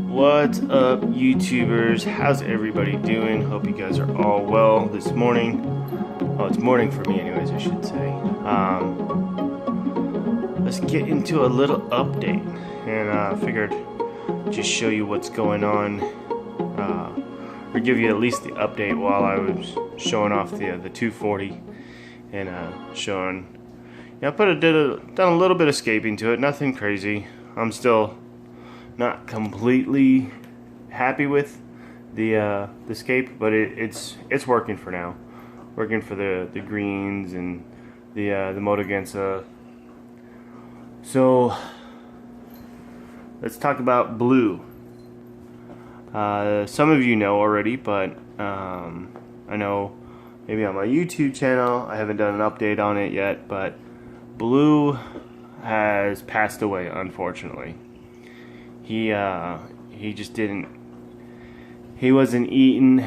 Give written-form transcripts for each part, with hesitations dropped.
What's up, YouTubers? How's everybody doing? Hope you guys are all well this morning. Oh, it's morning for me anyways, I should say. Let's get into a little update. And figured just show you what's going on. Or give you at least the update while I was showing off the 240. And showing... Yeah, done a little bit of scaping to it. Nothing crazy. I'm still... not completely happy with the scape, but it's working for now. Working for the greens and the Motogensa. So let's talk about blue. Some of you know already, but I know maybe on my YouTube channel I haven't done an update on it yet, but blue has passed away, unfortunately. He just didn't, he wasn't eating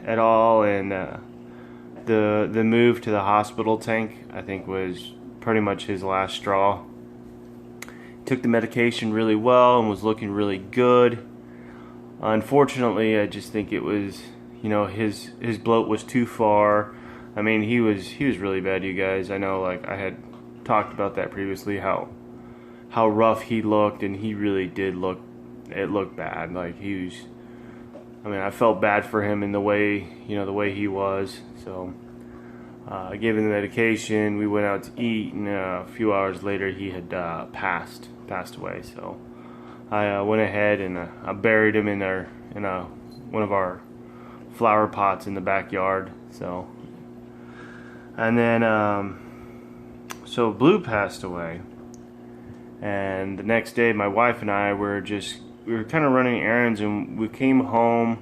at all, and the move to the hospital tank, I think, was pretty much his last straw. Took the medication really well and was looking really good. Unfortunately, I just think it was, you know, his bloat was too far. I mean, he was really bad, you guys. I know, like, I had talked about that previously, how rough he looked, and he really did look, it looked bad. Like, he was, I mean, I felt bad for him in the way, you know, the way he was. So I gave him the medication, we went out to eat, and a few hours later he had passed away. So I went ahead and I buried him in one of our flower pots in the backyard. So, and then so Blue passed away. And the next day, my wife and I were kind of running errands, and we came home.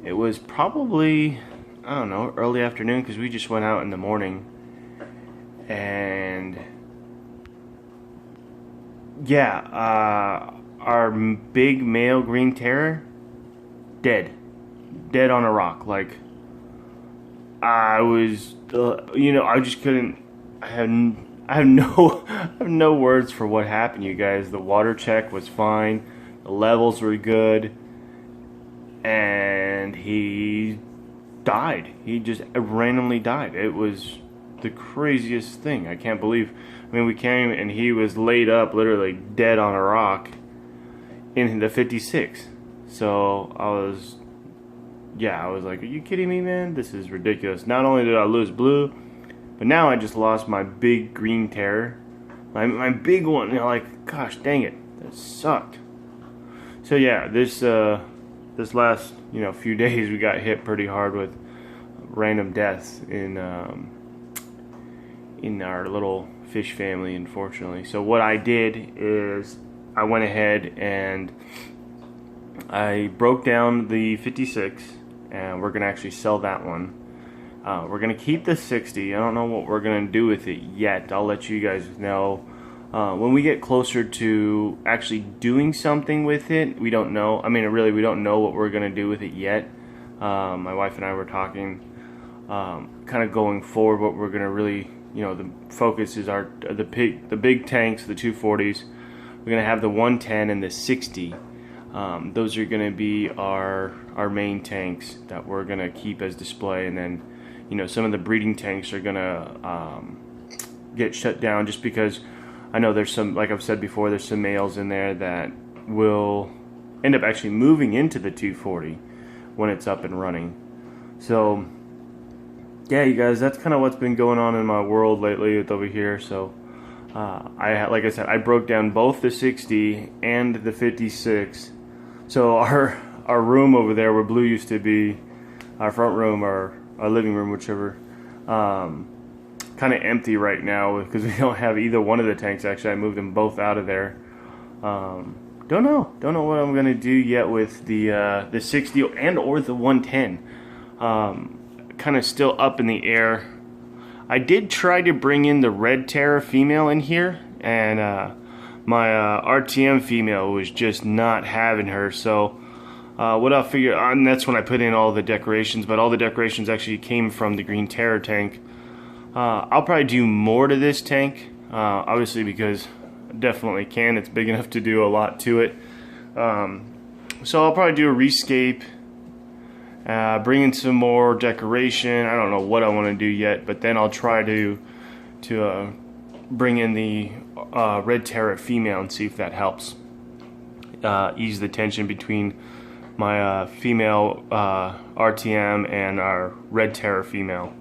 It was probably, I don't know, early afternoon, because we just went out in the morning. And yeah, our big male green terror, dead on a rock. Like, I was, you know, I just couldn't. I have no words for what happened, you guys. The water check was fine, the levels were good, and he died. He just randomly died. It was the craziest thing. I can't believe. I mean, we came and he was laid up, literally dead on a rock in the 56. So I was like, are you kidding me, man? This is ridiculous. Not only did I lose Blue, but now I just lost my big green terror. My big one, you know, like, gosh dang it, that sucked. So yeah, this last, you know, few days we got hit pretty hard with random deaths in our little fish family, unfortunately. So what I did is I went ahead and I broke down the 56, and we're gonna actually sell that one. We're going to keep the 60. I don't know what we're going to do with it yet. I'll let you guys know. When we get closer to actually doing something with it, we don't know. I mean, really, we don't know what we're going to do with it yet. My wife and I were talking, kind of going forward, what we're going to really, you know, the focus is the big tanks, the 240s. We're going to have the 110 and the 60. Those are going to be our main tanks that we're going to keep as display, and then, you know, some of the breeding tanks are gonna get shut down, just because I know there's some, like I've said before, there's some males in there that will end up actually moving into the 240 when it's up and running. So yeah, you guys, that's kind of what's been going on in my world lately with over here. So like I said, I broke down both the 60 and the 56. So our room over there where Blue used to be, our front room, or our living room, whichever, kind of empty right now because we don't have either one of the tanks. Actually, I moved them both out of there. Don't know what I'm gonna do yet with the 60 and or the 110. Kind of still up in the air. I did try to bring in the red Terra female in here, and my RTM female was just not having her. So what I'll figure, and that's when I put in all the decorations, but all the decorations actually came from the green Terror tank. I'll probably do more to this tank, obviously, because I definitely can. It's big enough to do a lot to it. So I'll probably do a rescape, bring in some more decoration. I don't know what I want to do yet, but then I'll try to bring in the red terra female and see if that helps ease the tension between my female RTM and our red terra female,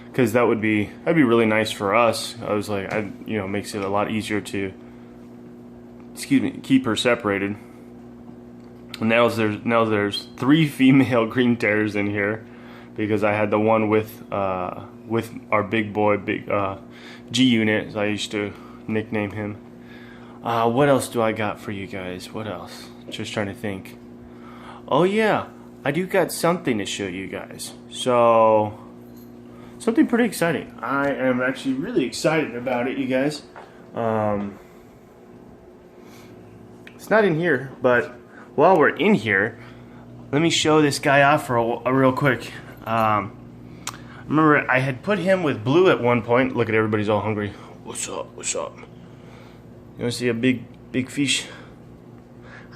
because that'd be really nice for us. I was like, makes it a lot easier to keep her separated. And now there's 3 female green terrors in here, because I had the one with our big boy, G unit, as I used to nickname him. What else do I got for you guys? What else? Just trying to think. Oh yeah, I do got something to show you guys. So, something pretty exciting. I am actually really excited about it, you guys. It's not in here, but while we're in here, let me show this guy off for a real quick. Remember, I had put him with blue at one point. Look at everybody's all hungry. What's up? What's up? You want to see a big fish?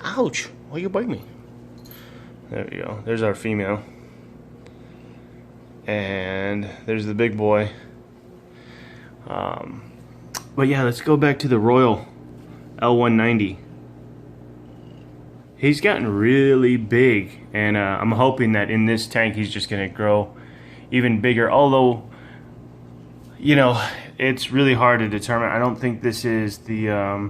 Ouch! Why you bite me? There we go. There's our female. And there's the big boy. But yeah, let's go back to the Royal L190. He's gotten really big, and I'm hoping that in this tank he's just going to grow even bigger. Although, it's really hard to determine. I don't think this is the. I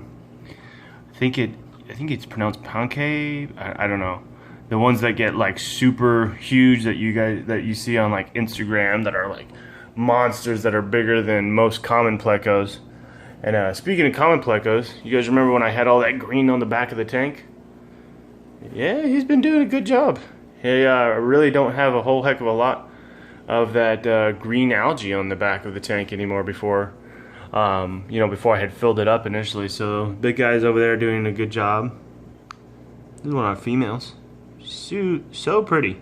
think it's pronounced Pankei. I don't know. The ones that get like super huge that you see on like Instagram, that are like monsters that are bigger than most common Plecos. And speaking of common Plecos, you guys remember when I had all that green on the back of the tank? Yeah, he's been doing a good job. He really don't have a whole heck of a lot of that green algae on the back of the tank anymore before I had filled it up initially. So big guy's over there doing a good job. This is one of our females. So pretty.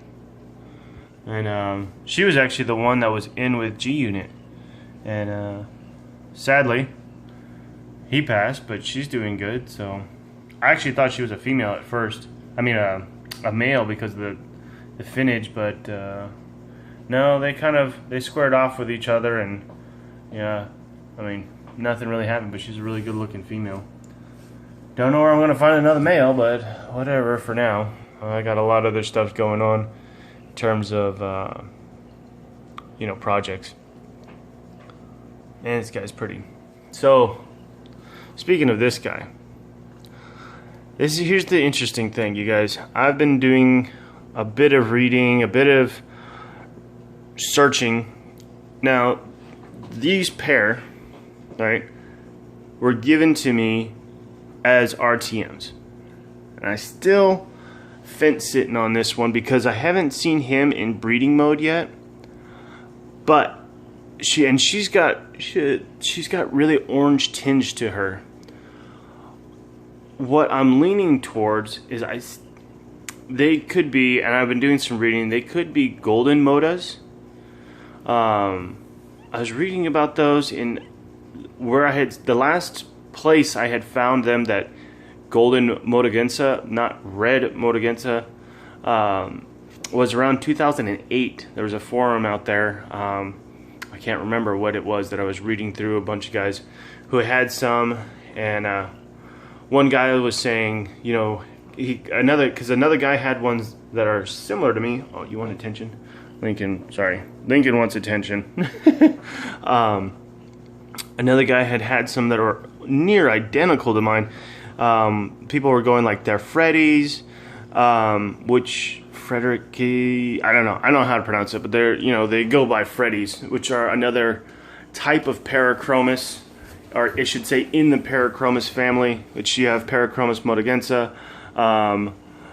And she was actually the one that was in with G Unit. And sadly, he passed, but she's doing good. So I actually thought she was a female at first. I mean a male, because of the finnage, but no, they squared off with each other, and yeah, I mean, nothing really happened, but she's a really good looking female. Don't know where I'm gonna find another male, but whatever for now. I got a lot of other stuff going on in terms of projects. And this guy's pretty. So, speaking of this guy, here's the interesting thing, you guys. I've been doing a bit of reading, a bit of searching. Now, these pair, right, were given to me as RTMs. And I still fence sitting on this one because I haven't seen him in breeding mode yet. But she's got really orange tinge to her. What I'm leaning towards is they could be, and I've been doing some reading, they could be golden modas. I was reading about those in where the last place I had found them that golden modagensa, not red modagensa, was around 2008. There was a forum out there. I can't remember what it was that I was reading through, a bunch of guys who had some, and one guy was saying, another guy had ones that are similar to me. Oh, you want attention? Lincoln wants attention. Another guy had some that were near identical to mine. People were going like they're Freddy's, which Frederick, I don't know how to pronounce it, but they go by Freddy's, which are another type of Parachromis, or I should say in the Parachromis family, which you have Parachromis modagensa,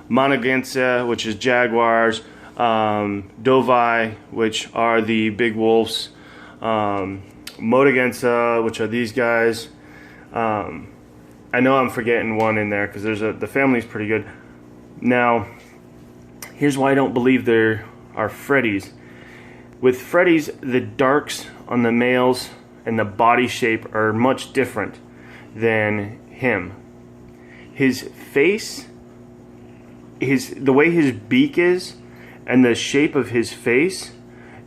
Monagensa, which is jaguars, Dovai, which are the big wolves, Modagensa, which are these guys. I know I'm forgetting one in there because the family's pretty good. Now, here's why I don't believe there are Freddy's. With Freddy's, the darks on the males and the body shape are much different than him. His face, the way his beak is, and the shape of his face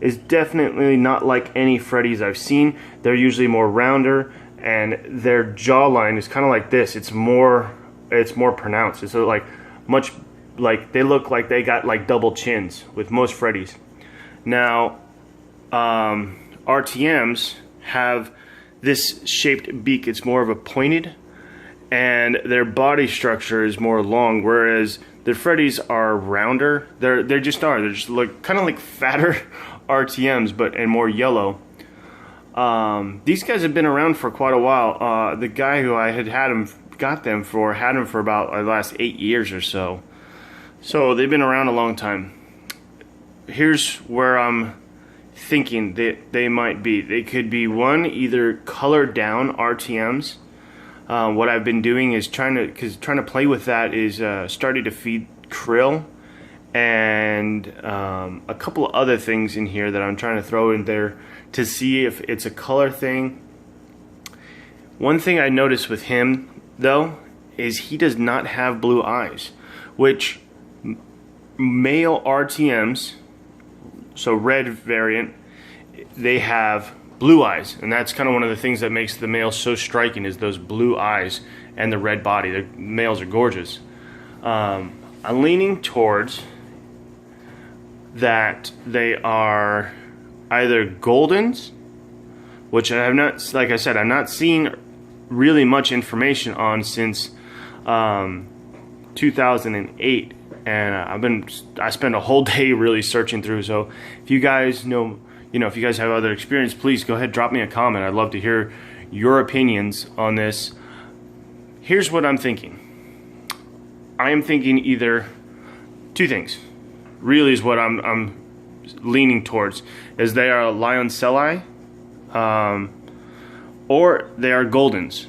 is definitely not like any Freddy's I've seen. They're usually more rounder, and their jawline is kind of like this. It's more pronounced. It's like much like they look like they got like double chins with most Freddy's. Now, RTMs have this shaped beak. It's more of a pointed, and their body structure is more long, whereas the Freddy's are rounder. They're just like kind of like fatter RTMs, but and more yellow. These guys have been around for quite a while. The guy who I had had them for about the last 8 years or so. So they've been around a long time. Here's where I'm thinking that they might be. They could be either colored down RTMs. What I've been doing is trying to play with that is starting to feed krill and a couple of other things in here that I'm trying to throw in there to see if it's a color thing. One thing I noticed with him though is he does not have blue eyes, which male RTMs, so red variant, they have blue eyes, and that's kind of one of the things that makes the male so striking is those blue eyes and the red body. The males are gorgeous. I'm leaning towards that they are either Goldens, which I have not, like I said, I've not seen really much information on since 2008, and I spent a whole day really searching through. So if you guys know, if you guys have other experience, please go ahead, drop me a comment. I'd love to hear your opinions on this. Here's what I'm thinking. I am thinking either two things. Really is what I'm leaning towards, is they are Lioncelli, or they are Goldens.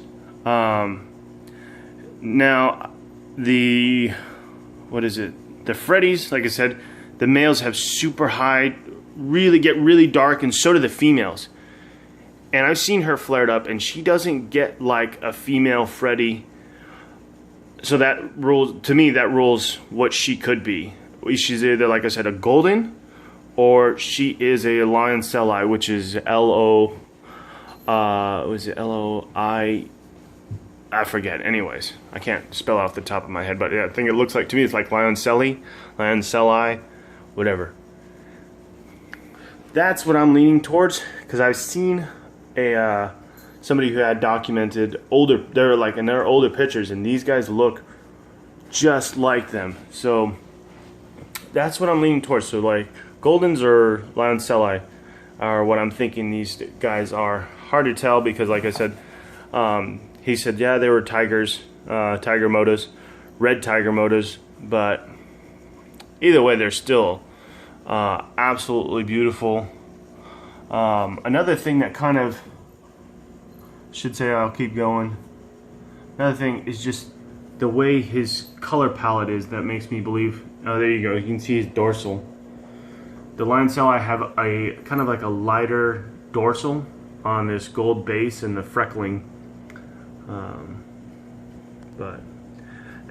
Now, the Freddy's, like I said, the males have super high, get really dark, and so do the females. And I've seen her flared up, and she doesn't get like a female Freddy. So that rules, to me, that rules what she could be. She's either, like I said, a Golden, or she is a Lioncelli, which is L-O-I, I forget. Anyways, I can't spell off the top of my head, but yeah, I think it looks like, to me, it's like Lioncelli, whatever. That's what I'm leaning towards, because I've seen somebody who had documented they're like in their older pictures, and these guys look just like them. So that's what I'm leaning towards. So like Goldens or Lioncelli are what I'm thinking these guys are. Hard to tell because, like I said, he said, yeah, they were tigers, tiger motos, red tiger motos, but either way, they're still absolutely beautiful. Another thing that kind of I'll keep going. Another thing is just the way his color palette is that makes me believe. Oh, there you go. You can see his dorsal. The Lioncelli have a kind of like a lighter dorsal on this gold base and the freckling. But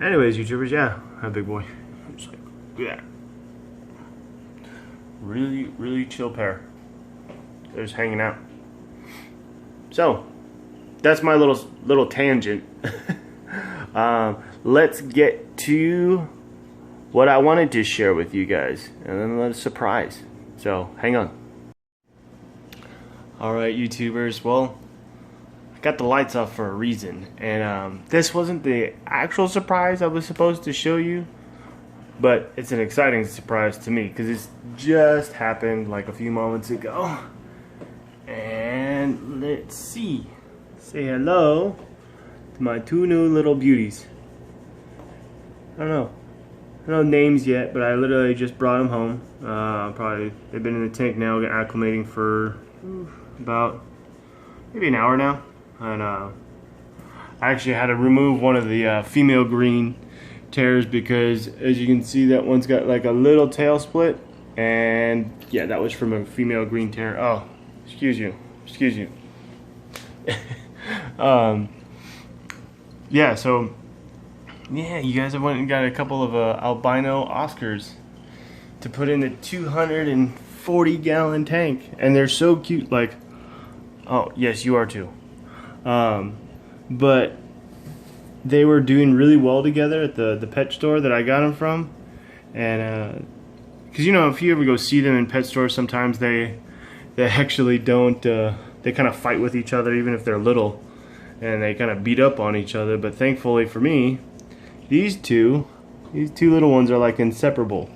anyways, YouTubers, yeah, hi big boy. Just like, yeah. Really, really chill pair. They're just hanging out. So that's my little tangent. Let's get to what I wanted to share with you guys, and then let a surprise. So hang on. Alright, YouTubers, well, I got the lights off for a reason, and this wasn't the actual surprise I was supposed to show you, but it's an exciting surprise to me because it's just happened like a few moments ago. And let's see. Say hello to my two new little beauties. I don't know names yet, but I literally just brought them home. They've been in the tank now, acclimating for about maybe an hour now. And I actually had to remove one of the female green tears because, as you can see, that one's got like a little tail split. And yeah, that was from a female green terrier. Oh, excuse you. Yeah, so yeah, you guys have went and got a couple of albino Oscars to put in a 240-gallon tank, and they're so cute. Like, oh yes, you are too. But they were doing really well together at the pet store that I got them from, and because you know, if you ever go see them in pet stores, sometimes they actually don't. They kind of fight with each other, even if they're little, and they kind of beat up on each other. But thankfully for me, these two little ones are like inseparable.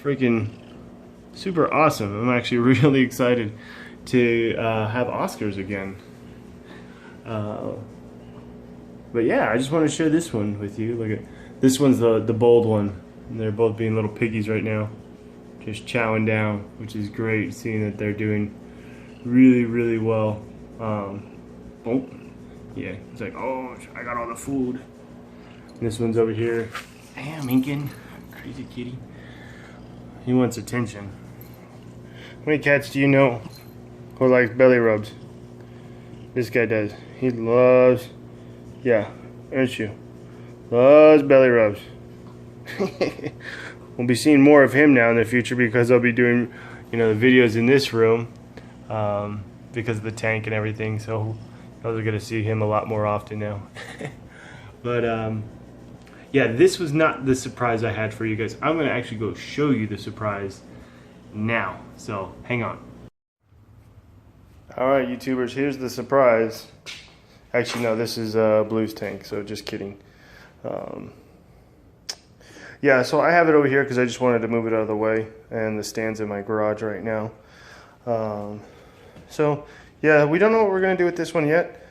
Freaking super awesome. I'm actually really excited to have Oscars again. But yeah, I just want to share this one with you. Look at this one's the bold one, and they're both being little piggies right now, just chowing down, which is great. Seeing that they're doing really well. Oh yeah, it's like, oh, I got all the food. And this one's over here. Damn, Incan, crazy kitty. He wants attention. How many cats do you know who likes belly rubs? This guy does. He loves, yeah, aren't you? Loves belly rubs. We'll be seeing more of him now in the future because I'll be doing, you know, the videos in this room because of the tank and everything. So I was going to see him a lot more often now. But yeah, this was not the surprise I had for you guys. I'm going to actually go show you the surprise now. So hang on. Alright, YouTubers, here's the surprise. Actually, no, this is Blue's tank, so just kidding. Yeah, so I have it over here because I just wanted to move it out of the way, and the stand's in my garage right now. So yeah, we don't know what we're going to do with this one yet.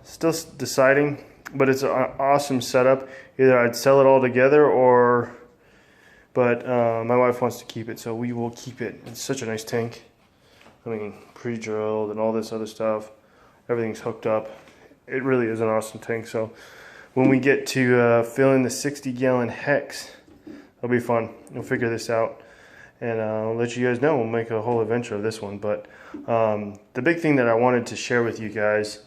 Still deciding, but it's an awesome setup. Either I'd sell it all together, but my wife wants to keep it, so we will keep it. It's such a nice tank. I mean, pre-drilled and all this other stuff. Everything's hooked up. It really is an awesome tank. So when we get to fill in the 60-gallon hex, it'll be fun. We'll figure this out, and I'll let you guys know. We'll make a whole adventure of this one. But the big thing that I wanted to share with you guys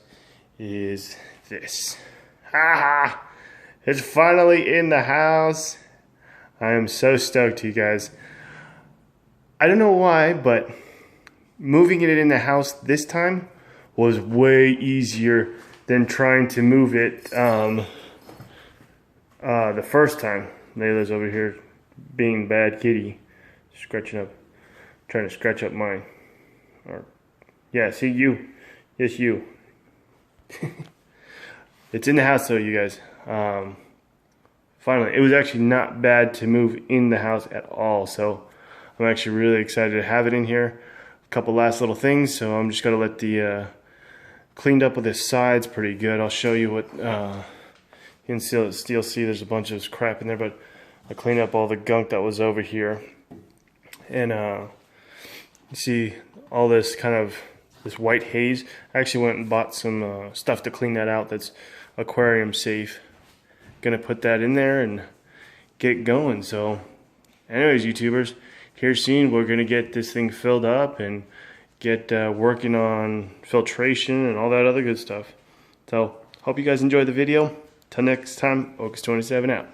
is this. Haha! It's finally in the house. I am so stoked, you guys. I don't know why, but moving it in the house this time was way easier than trying to move it the first time. Layla's over here being bad kitty, trying to scratch up mine. Or yeah, see you, yes you. It's in the house though, you guys. Finally, it was actually not bad to move in the house at all. So I'm actually really excited to have it in here. A couple last little things, so I'm just gonna let the cleaned up with the sides pretty good. I'll show you what you can still see. There's a bunch of crap in there, but I cleaned up all the gunk that was over here, and you see all this kind of this white haze. I actually went and bought some stuff to clean that out. That's aquarium safe. Gonna put that in there and get going. So anyways, YouTubers, here soon we're gonna get this thing filled up and get working on filtration and all that other good stuff. So hope you guys enjoyed the video. Till next time, Ocus27 out.